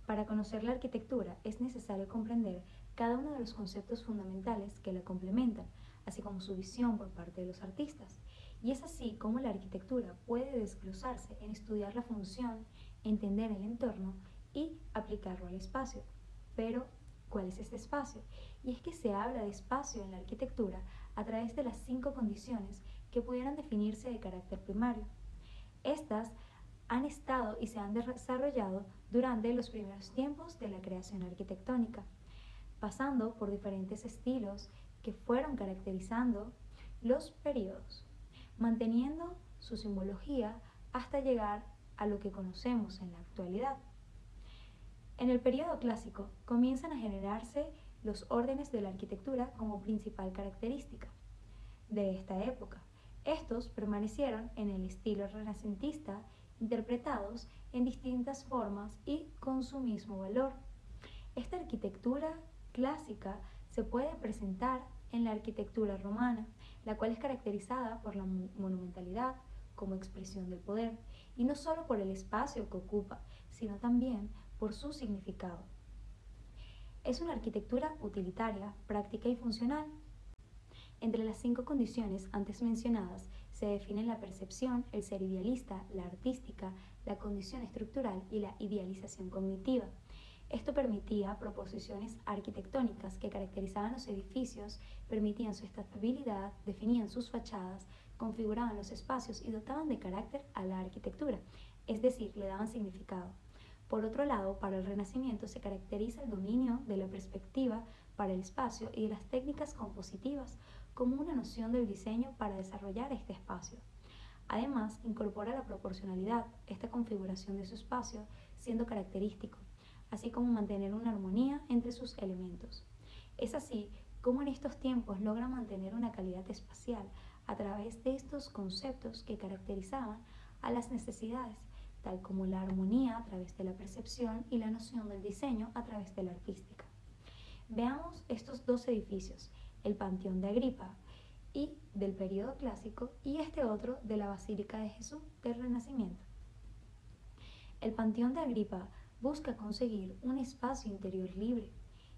Para conocer la arquitectura es necesario comprender cada uno de los conceptos fundamentales que la complementan, así como su visión por parte de los artistas. Y es así como la arquitectura puede desglosarse en estudiar la función, entender el entorno y aplicarlo al espacio. Pero, ¿cuál es este espacio? Y es que se habla de espacio en la arquitectura a través de las 5 condiciones que pudieran definirse de carácter primario. Estas han estado y se han desarrollado durante los primeros tiempos de la creación arquitectónica, pasando por diferentes estilos que fueron caracterizando los periodos, manteniendo su simbología hasta llegar a lo que conocemos en la actualidad. En el periodo clásico comienzan a generarse los órdenes de la arquitectura como principal característica de esta época. Estos permanecieron en el estilo renacentista, interpretados en distintas formas y con su mismo valor. Esta arquitectura clásica se puede presentar en la arquitectura romana, la cual es caracterizada por la monumentalidad como expresión del poder, y no solo por el espacio que ocupa, sino también por su significado. Es una arquitectura utilitaria, práctica y funcional. Entre las 5 condiciones antes mencionadas se definen la percepción, el ser idealista, la artística, la condición estructural y la idealización cognitiva. Esto permitía proposiciones arquitectónicas que caracterizaban los edificios, permitían su estabilidad, definían sus fachadas, configuraban los espacios y dotaban de carácter a la arquitectura, es decir, le daban significado. Por otro lado, para el Renacimiento se caracteriza el dominio de la perspectiva para el espacio y de las técnicas compositivas como una noción del diseño para desarrollar este espacio. Además, incorpora la proporcionalidad, esta configuración de su espacio siendo característico, así como mantener una armonía entre sus elementos. Es así como en estos tiempos logra mantener una calidad espacial a través de estos conceptos que caracterizaban a las necesidades, tal como la armonía a través de la percepción y la noción del diseño a través de la artística. Veamos estos 2 edificios, el Panteón de Agripa y del periodo clásico y este otro de la Basílica de Jesús del Renacimiento. El Panteón de Agripa busca conseguir un espacio interior libre,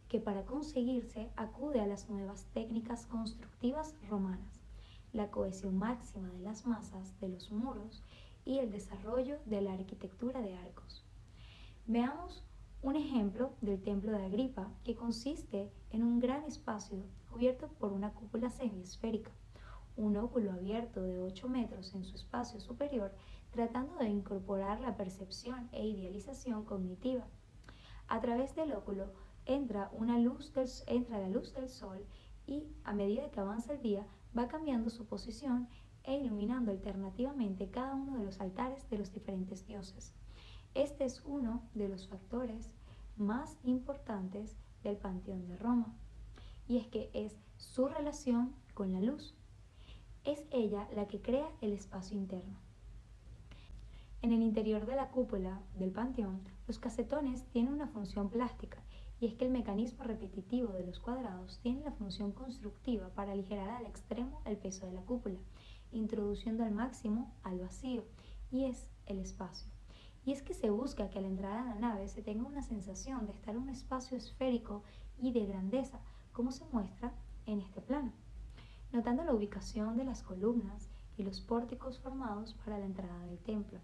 que para conseguirse acude a las nuevas técnicas constructivas romanas, la cohesión máxima de las masas de los muros y el desarrollo de la arquitectura de arcos. Veamos un ejemplo del templo de Agripa, que consiste en un gran espacio cubierto por una cúpula semiesférica, un óculo abierto de 8 metros en su espacio superior, tratando de incorporar la percepción e idealización cognitiva. A través del óculo entra la luz del sol y, a medida que avanza el día, va cambiando su posición e iluminando alternativamente cada uno de los altares de los diferentes dioses. Este es uno de los factores más importantes del Panteón de Roma, y es que es su relación con la luz. Es ella la que crea el espacio interno. En el interior de la cúpula del panteón, los casetones tienen una función plástica, y es que el mecanismo repetitivo de los cuadrados tiene la función constructiva para aligerar al extremo el peso de la cúpula, introduciendo al máximo al vacío, y es el espacio. Y es que se busca que al entrar a la nave se tenga una sensación de estar en un espacio esférico y de grandeza, como se muestra en este plano, notando la ubicación de las columnas y los pórticos formados para la entrada del templo.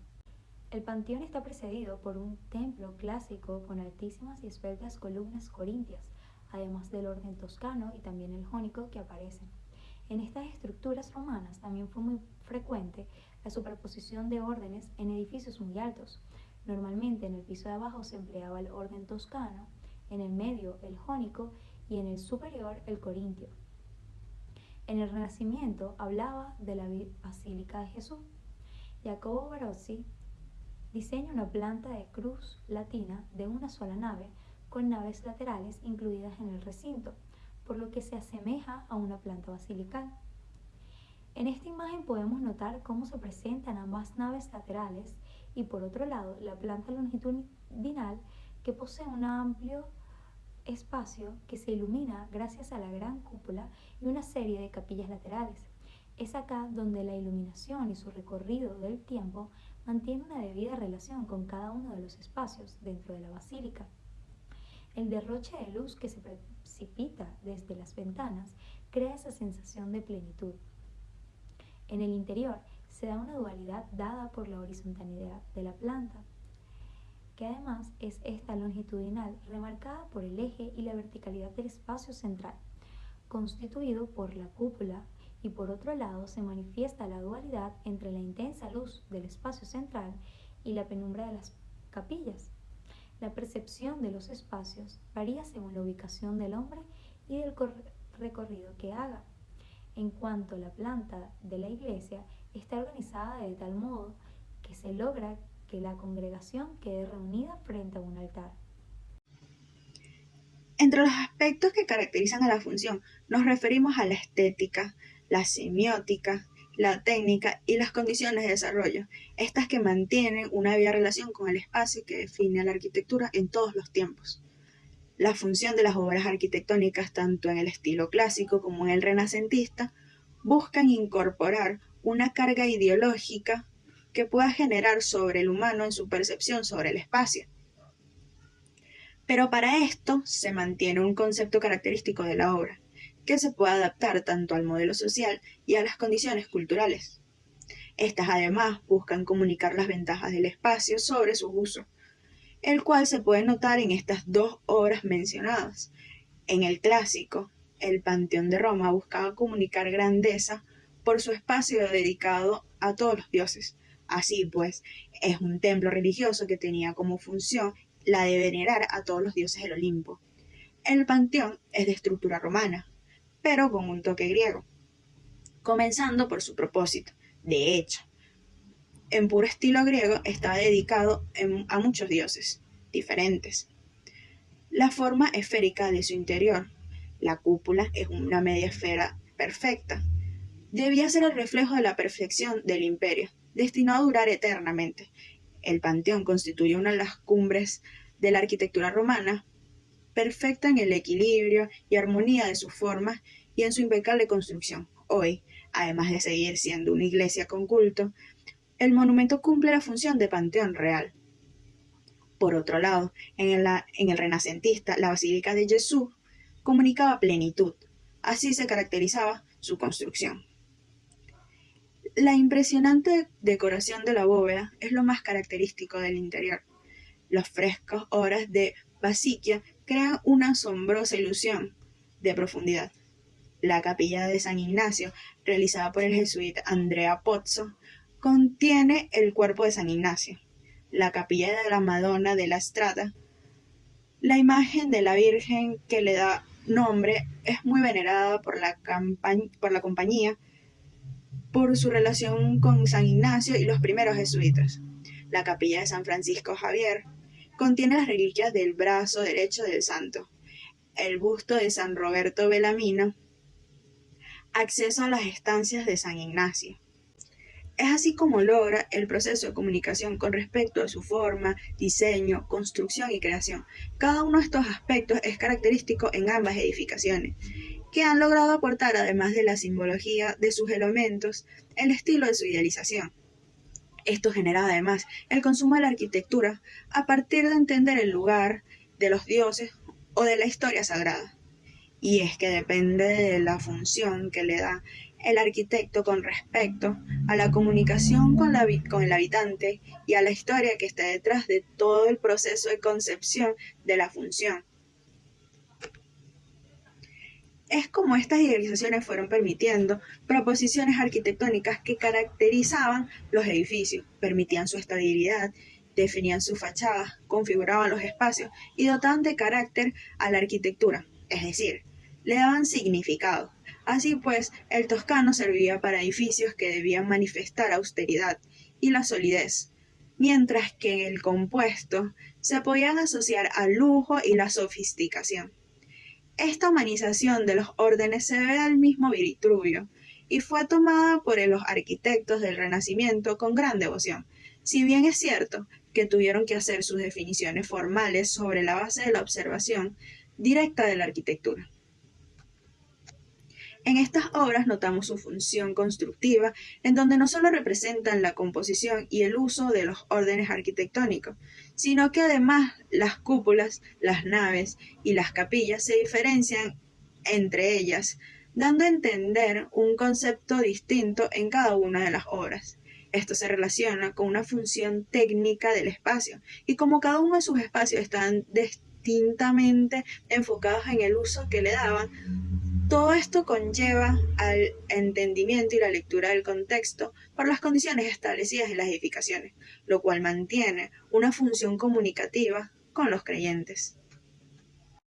El panteón está precedido por un templo clásico con altísimas y esbeltas columnas corintias, además del orden toscano y también el jónico que aparecen. En estas estructuras romanas también fue muy frecuente la superposición de órdenes en edificios muy altos. Normalmente en el piso de abajo se empleaba el orden toscano, en el medio el jónico y en el superior el corintio. En el Renacimiento hablaba de la Basílica de Jesús. Jacopo Barozzi diseña una planta de cruz latina de una sola nave, con naves laterales incluidas en el recinto, por lo que se asemeja a una planta basilical. En esta imagen podemos notar cómo se presentan ambas naves laterales y por otro lado la planta longitudinal, que posee un amplio espacio que se ilumina gracias a la gran cúpula y una serie de capillas laterales. Es acá donde la iluminación y su recorrido del tiempo mantiene una debida relación con cada uno de los espacios dentro de la basílica. El derroche de luz que se precipita desde las ventanas crea esa sensación de plenitud. En el interior se da una dualidad dada por la horizontalidad de la planta, que además es esta longitudinal remarcada por el eje y la verticalidad del espacio central, constituido por la cúpula, y por otro lado se manifiesta la dualidad entre la intensa luz del espacio central y la penumbra de las capillas. La percepción de los espacios varía según la ubicación del hombre y del recorrido que haga. En cuanto la planta de la iglesia está organizada de tal modo que se logra que la congregación quede reunida frente a un altar. Entre los aspectos que caracterizan a la función nos referimos a la estética, la semiótica, la técnica y las condiciones de desarrollo, estas que mantienen una viva relación con el espacio que define a la arquitectura en todos los tiempos. La función de las obras arquitectónicas, tanto en el estilo clásico como en el renacentista, buscan incorporar una carga ideológica que pueda generar sobre el humano en su percepción sobre el espacio. Pero para esto se mantiene un concepto característico de la obra, que se puede adaptar tanto al modelo social y a las condiciones culturales. Estas además buscan comunicar las ventajas del espacio sobre su uso, el cual se puede notar en estas dos obras mencionadas. En el clásico, el Panteón de Roma buscaba comunicar grandeza por su espacio dedicado a todos los dioses. Así pues, es un templo religioso que tenía como función la de venerar a todos los dioses del Olimpo. El panteón es de estructura romana, pero con un toque griego, comenzando por su propósito. De hecho, en puro estilo griego estaba dedicado a muchos dioses diferentes. La forma esférica de su interior, la cúpula, es una media esfera perfecta. Debía ser el reflejo de la perfección del imperio, destinado a durar eternamente. El panteón constituye una de las cumbres de la arquitectura romana, perfecta en el equilibrio y armonía de sus formas y en su impecable construcción. Hoy, además de seguir siendo una iglesia con culto, el monumento cumple la función de panteón real. Por otro lado, en el renacentista, la Basílica de Jesús comunicaba plenitud. Así se caracterizaba su construcción. La impresionante decoración de la bóveda es lo más característico del interior. Los frescos obras de Basquiat crean una asombrosa ilusión de profundidad. La capilla de San Ignacio, realizada por el jesuita Andrea Pozzo, contiene el cuerpo de San Ignacio. La capilla de la Madonna de la Strada, la imagen de la Virgen que le da nombre, es muy venerada por la compañía por su relación con San Ignacio y los primeros jesuitas. La capilla de San Francisco Javier contiene las reliquias del brazo derecho del santo, el busto de San Roberto Bellarmino, acceso a las estancias de San Ignacio. Es así como logra el proceso de comunicación con respecto a su forma, diseño, construcción y creación. Cada uno de estos aspectos es característico en ambas edificaciones, que han logrado aportar, además de la simbología de sus elementos, el estilo de su idealización. Esto genera además el consumo de la arquitectura a partir de entender el lugar de los dioses o de la historia sagrada. Y es que depende de la función que le da el arquitecto con respecto a la comunicación con el habitante y a la historia que está detrás de todo el proceso de concepción de la función. Es como estas idealizaciones fueron permitiendo proposiciones arquitectónicas que caracterizaban los edificios, permitían su estabilidad, definían sus fachadas, configuraban los espacios y dotaban de carácter a la arquitectura, es decir, le daban significado. Así pues, el toscano servía para edificios que debían manifestar austeridad y la solidez, mientras que el compuesto se podían asociar al lujo y la sofisticación. Esta humanización de los órdenes se debe al mismo Vitruvio y fue tomada por los arquitectos del Renacimiento con gran devoción, si bien es cierto que tuvieron que hacer sus definiciones formales sobre la base de la observación directa de la arquitectura. En estas obras notamos su función constructiva, en donde no solo representan la composición y el uso de los órdenes arquitectónicos, sino que además las cúpulas, las naves y las capillas se diferencian entre ellas, dando a entender un concepto distinto en cada una de las obras. Esto se relaciona con una función técnica del espacio, y como cada uno de sus espacios están distintamente enfocados en el uso que le daban, todo esto conlleva al entendimiento y la lectura del contexto por las condiciones establecidas en las edificaciones, lo cual mantiene una función comunicativa con los creyentes.